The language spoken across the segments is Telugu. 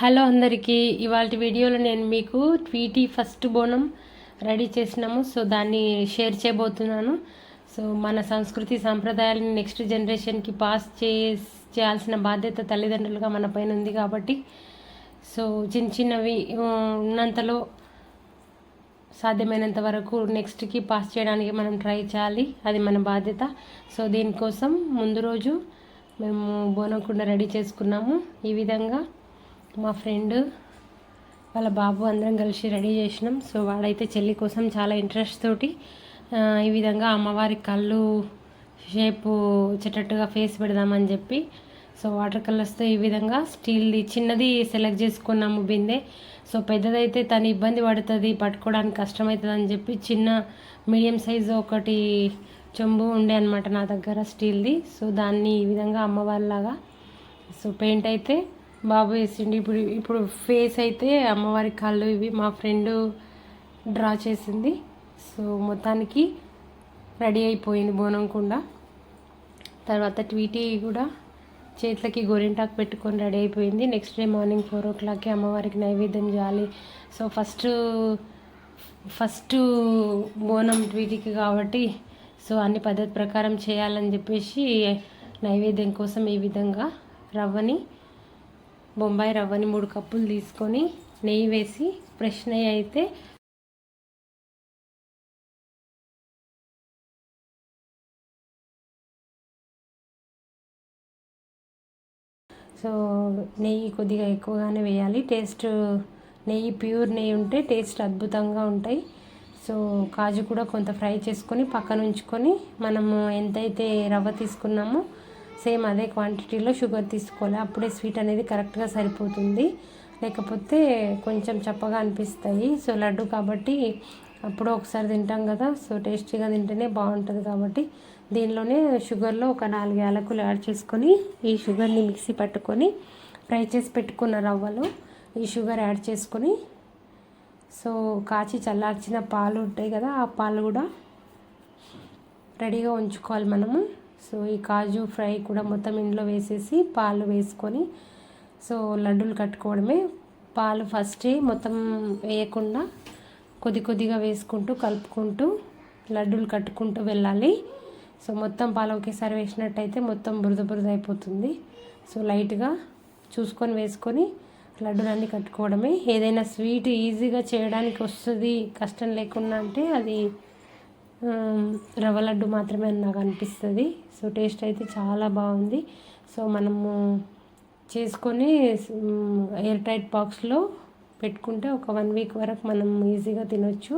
హలో అందరికీ, ఇవాళ వీడియోలో నేను మీకు ట్వీటీ ఫస్ట్ బోనం రెడీ చేసినాము. సో దాన్ని షేర్ చేయబోతున్నాను. సో మన సంస్కృతి సాంప్రదాయాలను నెక్స్ట్ జనరేషన్కి పాస్ చేయాల్సిన బాధ్యత తల్లిదండ్రులుగా మన పైన ఉంది కాబట్టి సో చిన్న చిన్నవి ఉన్నంతలో సాధ్యమైనంత వరకు నెక్స్ట్కి పాస్ చేయడానికి మనం ట్రై చేయాలి. అది మన బాధ్యత. సో దీనికోసం ముందు రోజు మేము బోనం కుండ రెడీ చేసుకున్నాము. ఈ విధంగా మా ఫ్రెండ్ వాళ్ళ బాబు అందరం కలిసి రెడీ చేసినాం. సో వాడైతే చెల్లి కోసం చాలా ఇంట్రెస్ట్ తోటి ఈ విధంగా అమ్మవారి కళ్ళు షేపు వచ్చేటట్టుగా ఫేస్ పెడదామని చెప్పి సో వాటర్ కలర్స్తో ఈ విధంగా స్టీల్ది చిన్నది సెలెక్ట్ చేసుకున్నాము బిందె. సో పెద్దదైతే తను ఇబ్బంది పడుతుంది, పట్టుకోవడానికి కష్టమవుతుంది అని చెప్పి చిన్న మీడియం సైజు ఒకటి చెంబు ఉండే అనమాట నా దగ్గర స్టీల్ది. సో దాన్ని ఈ విధంగా అమ్మవారిలాగా సో పెయింట్ అయితే బాబు వేసిండి. ఇప్పుడు ఫేస్ అయితే అమ్మవారి కళ్ళు ఇవి మా ఫ్రెండ్ డ్రా చేసింది. సో మొత్తానికి రెడీ అయిపోయింది బోనం కుండ. తర్వాత ట్వీటీ కూడా చేతులకి గోరింటాకు పెట్టుకొని రెడీ అయిపోయింది. నెక్స్ట్ డే మార్నింగ్ 4 o'clockకి అమ్మవారికి నైవేద్యం చేయాలి. సో ఫస్ట్ బోనం ట్వీటీకి కాబట్టి సో అన్ని పద్ధతి ప్రకారం చేయాలని చెప్పేసి నైవేద్యం కోసం ఈ విధంగా బొంబాయి రవ్వని 3 కప్పులు తీసుకొని నెయ్యి వేసి ఫ్రెష్ నెయ్యి అయితే సో నెయ్యి కొద్దిగా ఎక్కువగానే వేయాలి. టేస్ట్ నెయ్యి ప్యూర్ నెయ్యి ఉంటే టేస్ట్ అద్భుతంగా ఉంటాయి. సో కాజు కూడా కొంత ఫ్రై చేసుకొని పక్కన ఉంచుకొని మనము ఎంతైతే రవ్వ తీసుకున్నామో సేమ్ అదే క్వాంటిటీలో షుగర్ తీసుకోవాలి. అప్పుడే స్వీట్ అనేది కరెక్ట్గా సరిపోతుంది, లేకపోతే కొంచెం చప్పగా అనిపిస్తాయి. సో లడ్డు కాబట్టి అప్పుడు ఒకసారి తింటాం కదా, సో టేస్టీగా తింటేనే బాగుంటుంది. కాబట్టి దీనిలోనే షుగర్లో ఒక 4 యాలకులు యాడ్ చేసుకొని ఈ షుగర్ని మిక్సీ పట్టుకొని ఫ్రై చేసి పెట్టుకున్న రవ్వలో ఈ షుగర్ యాడ్ చేసుకొని సో కాచి చల్లార్చిన పాలు ఉంటాయి కదా, ఆ పాలు కూడా రెడీగా ఉంచుకోవాలి మనము. సో ఈ కాజు ఫ్రై కూడా మొత్తం ఇందులో వేసేసి పాలు వేసుకొని సో లడ్డూలు కట్టుకోవడమే. పాలు ఫస్టే మొత్తం వేయకుండా కొద్దిగా వేసుకుంటూ కలుపుకుంటూ లడ్డూలు కట్టుకుంటూ వెళ్ళాలి. సో మొత్తం పాలు ఒకేసారి వేసినట్టయితే మొత్తం బురద అయిపోతుంది. సో లైట్గా చూసుకొని వేసుకొని లడ్డూలన్నీ కట్టుకోవడమే. ఏదైనా స్వీట్ ఈజీగా చేయడానికి వస్తుంది కష్టం లేకుండా అంటే అది రవ్వ లడ్డు మాత్రమే అని నాకు అనిపిస్తుంది. సో టేస్ట్ అయితే చాలా బాగుంది. సో మనము చేసుకొని ఎయిర్ టైట్ బాక్స్లో పెట్టుకుంటే ఒక 1 week వరకు మనం ఈజీగా తినొచ్చు.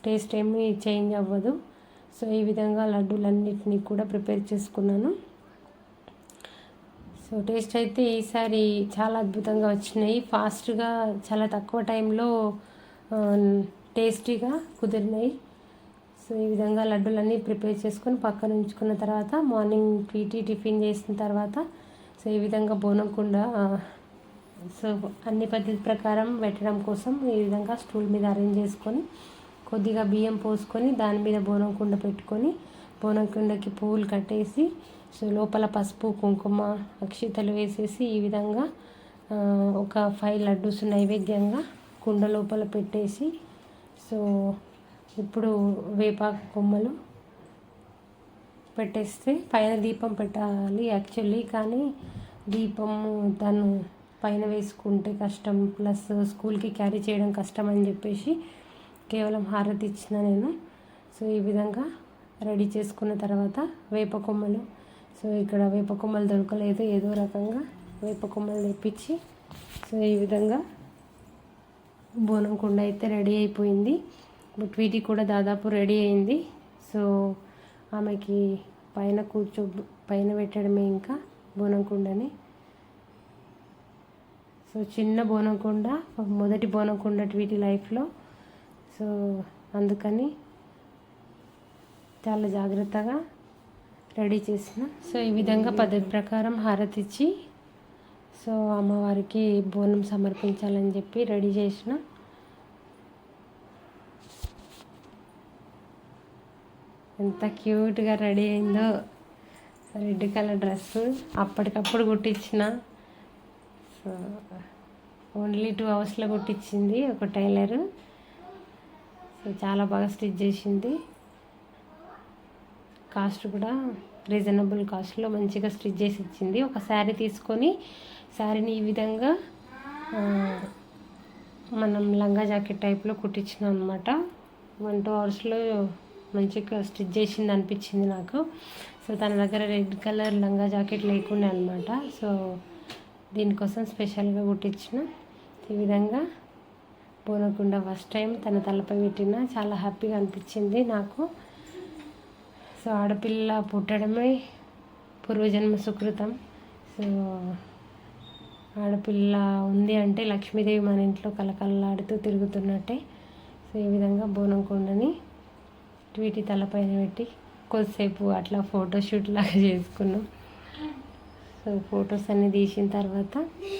టేస్ట్ ఏమీ చేంజ్ అవ్వదు. సో ఈ విధంగా లడ్డూలన్నిటినీ కూడా ప్రిపేర్ చేసుకున్నాను. సో టేస్ట్ అయితే ఈసారి చాలా అద్భుతంగా వచ్చినాయి. ఫాస్ట్గా చాలా తక్కువ టైంలో టేస్టీగా కుదిరినాయి. సో ఈ విధంగా లడ్డూలన్నీ ప్రిపేర్ చేసుకొని పక్కన ఉంచుకున్న తర్వాత మార్నింగ్ టిఫిన్ చేసిన తర్వాత సో ఈ విధంగా బోనం కుండ సో అన్ని పద్ధతి ప్రకారం పెట్టడం కోసం ఈ విధంగా స్టూల్ మీద అరేంజ్ చేసుకొని కొద్దిగా బియ్యం పోసుకొని దాని మీద బోనం కుండ పెట్టుకొని బోనం కుండకి పువ్వులు కట్టేసి సో లోపల పసుపు కుంకుమ అక్షితలు వేసేసి ఈ విధంగా ఒక 5 లడ్డూస్ నైవేద్యంగా కుండ లోపల పెట్టేసి సో ఇప్పుడు వేపాకు కొమ్మలు పెట్టేస్తే పైన దీపం పెట్టాలి యాక్చువల్లీ. కానీ దీపము తను పైన వేసుకుంటే కష్టం, ప్లస్ స్కూల్కి క్యారీ చేయడం కష్టం అని చెప్పేసి కేవలం హారతి ఇచ్చిన నేను. సో ఈ విధంగా రెడీ చేసుకున్న తర్వాత వేప కొమ్మలు సో ఇక్కడ వేప కొమ్మలు దొరకలేదు, ఏదో రకంగా వేప కొమ్మలు తెప్పించి సో ఈ విధంగా బోనం కుండ అయితే రెడీ అయిపోయింది. బట్ వీటి కూడా దాదాపు రెడీ అయింది. సో ఆమెకి పైన పెట్టడమే ఇంకా బోనం కుండని. సో చిన్న బోనం కుండ, మొదటి బోనం కుండ వీటి లైఫ్లో. సో అందుకని చాలా జాగ్రత్తగా రెడీ చేసిన. సో ఈ విధంగా పద్ధతి ప్రకారం హారతి ఇచ్చి సో అమ్మవారికి బోనం సమర్పించాలని చెప్పి రెడీ చేసిన. ఎంత క్యూట్గా రెడీ అయిందో. రెడ్ కలర్ డ్రెస్సు అప్పటికప్పుడు కుట్టించిన. సో ఓన్లీ 2 అవర్స్లో కుట్టించింది ఒక టైలర్. సో చాలా బాగా స్టిచ్ చేసింది. కాస్ట్ కూడా రీజనబుల్ కాస్ట్లో మంచిగా స్టిచ్ చేసి ఇచ్చింది. ఒక శారీ తీసుకొని శారీని ఈ విధంగా మనం లంగా జాకెట్ టైప్లో కుట్టించినాం అనమాట. 1-2 అవర్స్లో మంచిగా స్టిచ్ చేసింది అనిపించింది నాకు. సో తన దగ్గర రెడ్ కలర్ లంగా జాకెట్ లేకుండా అనమాట. సో దీనికోసం స్పెషల్గా కుట్టించిన. ఈ విధంగా బోనకుండా ఫస్ట్ టైం తన తలపై పెట్టిన చాలా హ్యాపీగా అనిపించింది నాకు. సో ఆడపిల్ల పుట్టడమే పూర్వజన్మ సుకృతం. సో ఆడపిల్ల ఉంది అంటే లక్ష్మీదేవి మన ఇంట్లో కలకలలాడుతూ తిరుగుతున్నట్టే. సో ఈ విధంగా బోనంకొండని వీటి తలపైన పెట్టి కొద్దిసేపు అట్లా ఫోటోషూట్ లాగా చేసుకున్నాం. సో ఫొటోస్ అన్నీ తీసిన తర్వాత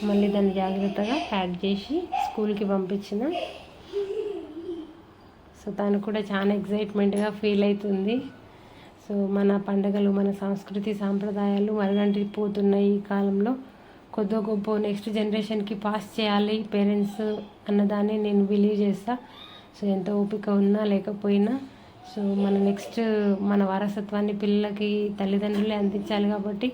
మళ్ళీ దాన్ని జాగ్రత్తగా ప్యాక్ చేసి స్కూల్కి పంపించిన. సో తను కూడా చాలా ఎగ్జైట్మెంట్గా ఫీల్ అవుతుంది. సో మన పండుగలు, మన సంస్కృతి సాంప్రదాయాలు మరుగంటిపోతున్నాయి ఈ కాలంలో. కొద్దో గొప్ప నెక్స్ట్ జనరేషన్కి పాస్ చేయాలి పేరెంట్స్ అన్నదాన్ని నేను బిలీవ్ చేస్తా. సో ఎంత ఓపిక ఉన్నా లేకపోయినా సో మన నెక్స్ట్ మన వారసత్వాన్ని పిల్లలకి తల్లిదండ్రులే అందించాలి. కాబట్టి